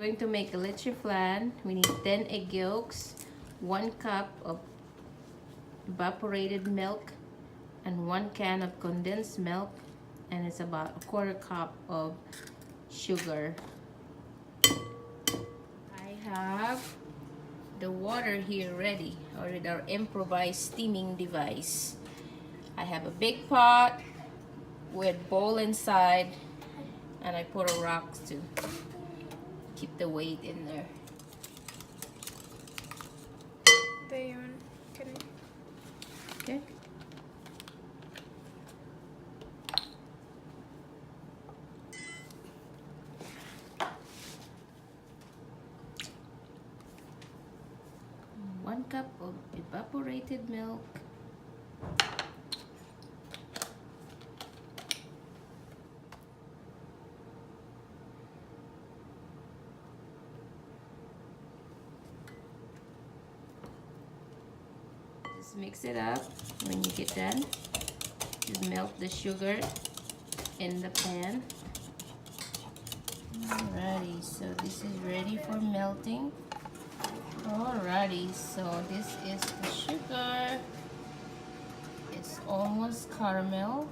Going to make a leche flan. We need 10 egg yolks, 1 cup of evaporated milk, and 1 can of condensed milk, and it's about a 1/4 cup of sugar. I have the water here ready, or with our improvised steaming device. I have a big pot with bowl inside, and I put a rock to keep the weight in there. Okay. One cup of evaporated milk. Just mix it up. When you get done, just melt the sugar in the pan. Alrighty, so this is ready for melting. Alrighty, so this is the sugar. It's almost caramel.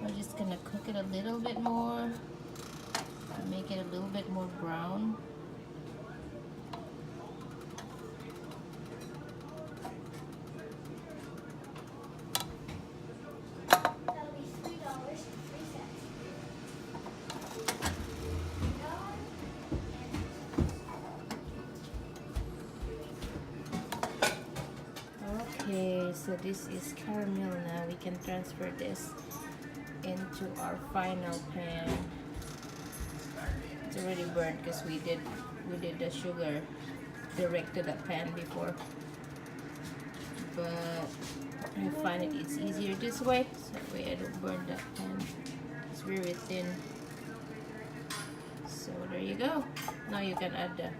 We're just gonna cook it a little bit more, make it a little bit more brown. Okay, so this is caramel now. We can transfer this into our final pan. It's already burnt because we did the sugar direct to the pan before. But I find it's easier this way, so that way I don't burn that pan. It's very thin. So there you go. Now you can add the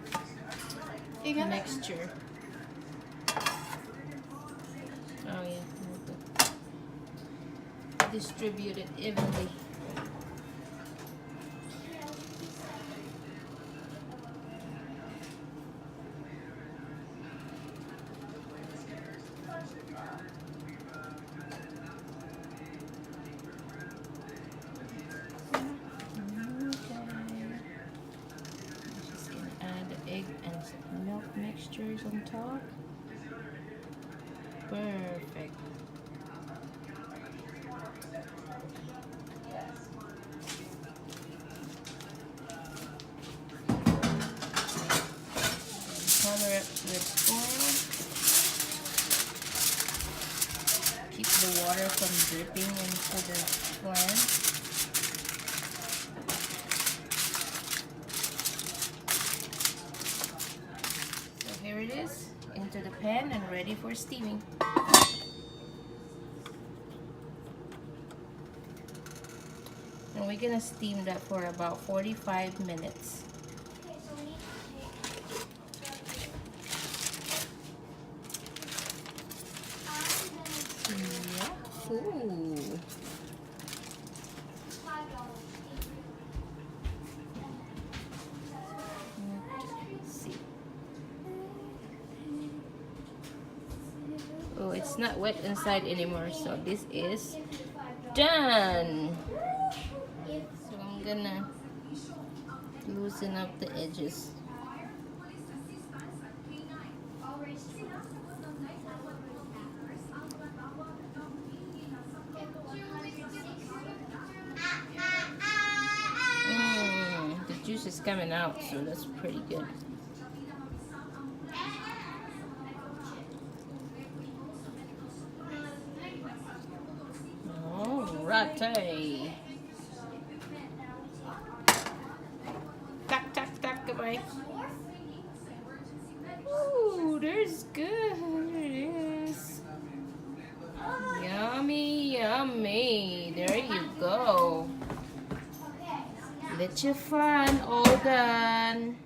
mixture. Oh yeah, distribute it evenly. Just gonna add the egg and some milk mixtures on top. Perfect. Cover it with foil. Keep the water from dripping into the flan. So here it is, into the pan and ready for steaming. And we're gonna steam that for about 45 minutes. Yeah. Ooh. Let's see. Oh, it's not wet inside anymore, so this is done. So I'm gonna loosen up the edges. The juice is coming out, so that's pretty good. Alrighty. Goodbye. Ooh, there's good. There it is. Yummy, yummy. There you go. Leche Flan, all done.